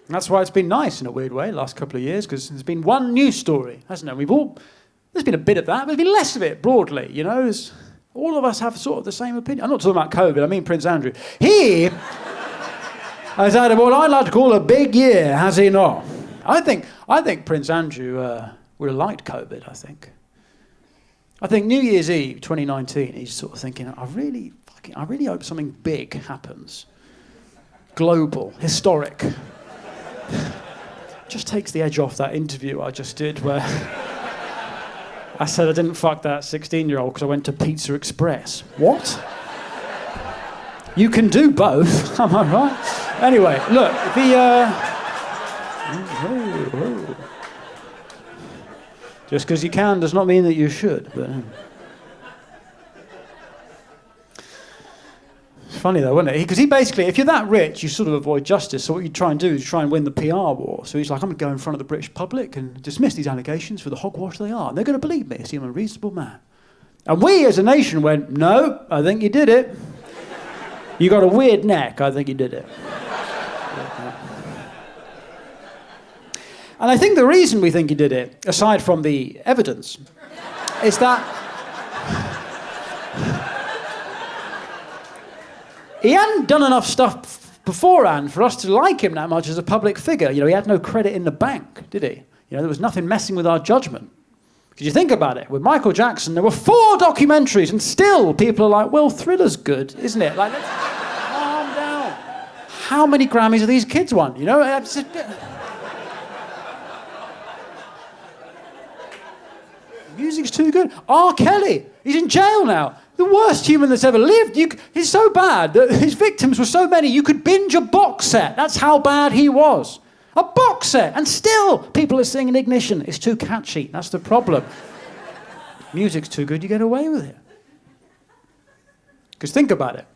And that's why it's been nice in a weird way the last couple of years, because there's been one news story, hasn't there? There's been a bit of that, but there's been less of it broadly, you know? All of us have sort of the same opinion. I'm not talking about COVID, I mean Prince Andrew. He has had what I'd like to call a big year, has he not? I think Prince Andrew would have liked COVID, I think. I think New Year's Eve 2019, he's sort of thinking, I really hope something big happens. Global, historic. Just takes the edge off that interview I just did where I said I didn't fuck that 16-year-old because I went to Pizza Express. What? You can do both, am I right? Anyway, look, just because you can does not mean that you should. But it's funny though, isn't it? Because he basically, if you're that rich, you sort of avoid justice. So what you try and do is try and win the PR war. So he's like, I'm going to go in front of the British public and dismiss these allegations for the hogwash they are. And they're going to believe me. See, I'm a reasonable man. And we as a nation went, no, I think you did it. You got a weird neck. I think you did it. And I think the reason we think he did it, aside from the evidence, is that he hadn't done enough stuff beforehand for us to like him that much as a public figure. You know, he had no credit in the bank, did he? You know, there was nothing messing with our judgment. Because you think about it, with Michael Jackson, there were 4 documentaries, and still people are like, well, Thriller's good, isn't it? Like, let's calm down. How many Grammys have these kids won? You know, music's too good. R. Kelly, he's in jail now. The worst human that's ever lived. He's so bad that his victims were so many, you could binge a box set. That's how bad he was. A box set. And still, people are singing Ignition. It's too catchy. That's the problem. Music's too good, you get away with it. Because think about it.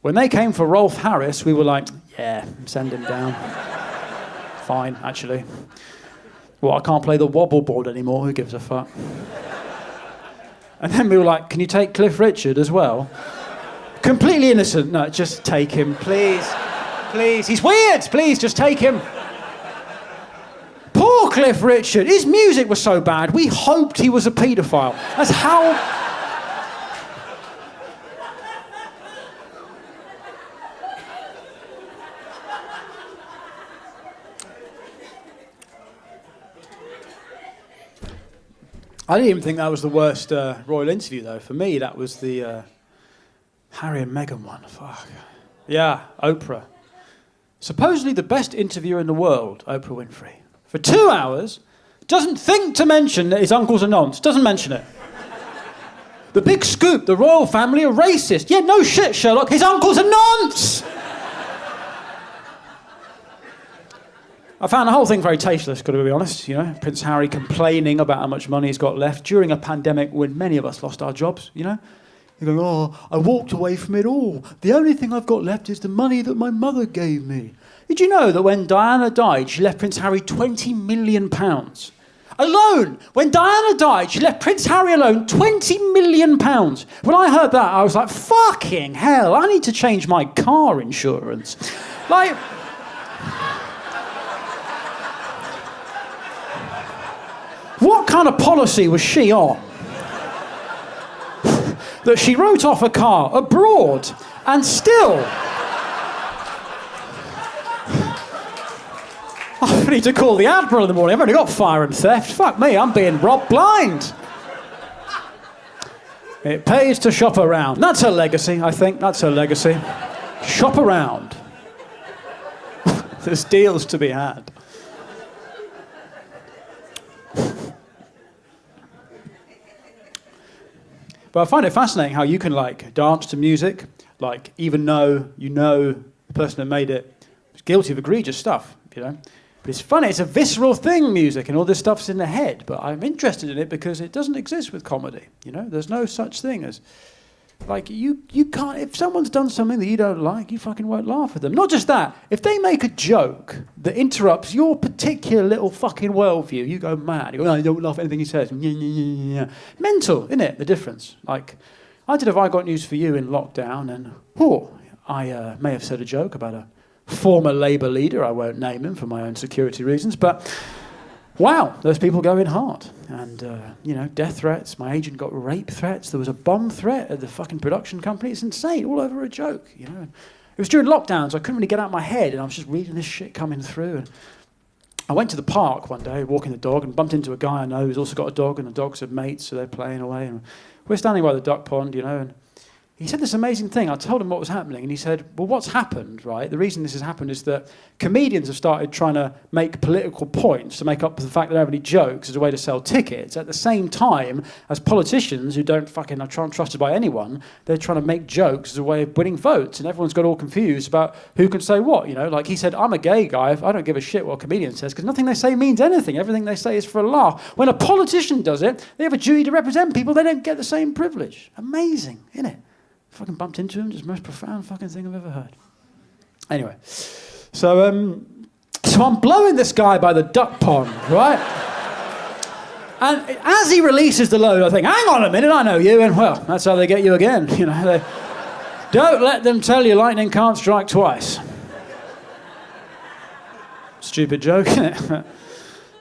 When they came for Rolf Harris, we were like, yeah, send him down. Fine, actually. Well, I can't play the wobble board anymore. Who gives a fuck? And then we were like, can you take Cliff Richard as well? Completely innocent. No, just take him, please. Please. He's weird. Please, just take him. Poor Cliff Richard. His music was so bad, we hoped he was a paedophile. That's how... I didn't even think that was the worst royal interview, though. For me, that was the Harry and Meghan one. Fuck. Yeah, Oprah. Supposedly the best interviewer in the world, Oprah Winfrey. For 2 hours, doesn't think to mention that his uncle's a nonce. Doesn't mention it. The big scoop, the royal family are racist. Yeah, no shit, Sherlock. His uncle's a nonce! I found the whole thing very tasteless, got to be honest. You know, Prince Harry complaining about how much money he's got left during a pandemic when many of us lost our jobs, you know. You're going, oh, I walked away from it all. The only thing I've got left is the money that my mother gave me. Did you know that when Diana died, she left Prince Harry £20 million? Alone! When Diana died, she left Prince Harry alone £20 million. When I heard that, I was like, fucking hell, I need to change my car insurance. Like... What kind of policy was she on? That she wrote off a car abroad and still... I need to call the Admiral in the morning. I've only got fire and theft. Fuck me, I'm being robbed blind. It pays to shop around. That's her legacy, I think. That's her legacy. Shop around. There's deals to be had. But I find it fascinating how you can, like, dance to music, like, even though you know the person that made it was guilty of egregious stuff, you know. But it's funny, it's a visceral thing, music, and all this stuff's in the head. But I'm interested in it because it doesn't exist with comedy, you know. There's no such thing as... Like, you can't... If someone's done something that you don't like, you fucking won't laugh at them. Not just that. If they make a joke that interrupts your particular little fucking worldview, you go mad. You go, no, you don't laugh at anything he says. Mental, isn't it, the difference? Like, I did Have I Got News For You in lockdown, and, I may have said a joke about a former Labour leader. I won't name him for my own security reasons, but wow, those people go in hard. And, death threats. My agent got rape threats. There was a bomb threat at the fucking production company. It's insane, all over a joke, It was during lockdown, so I couldn't really get out of my head, and I was just reading this shit coming through. And I went to the park one day, walking the dog, and bumped into a guy I know who's also got a dog, and the dogs are mates, so they're playing away. And we're standing by the duck pond, and he said this amazing thing. I told him what was happening, and he said, well, what's happened, right? The reason this has happened is that comedians have started trying to make political points to make up for the fact that they don't have any jokes as a way to sell tickets. At the same time as politicians who aren't trusted by anyone, they're trying to make jokes as a way of winning votes, and everyone's got all confused about who can say what, Like he said, I'm a gay guy. I don't give a shit what a comedian says because nothing they say means anything. Everything they say is for a laugh. When a politician does it, they have a duty to represent people. They don't get the same privilege. Amazing, isn't it? Fucking bumped into him, just the most profound fucking thing I've ever heard. Anyway, so I'm blowing this guy by the duck pond, right? And as he releases the load, I think, hang on a minute, I know you, and well, that's how they get you again, They don't let them tell you lightning can't strike twice. Stupid joke, isn't it?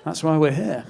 That's why we're here.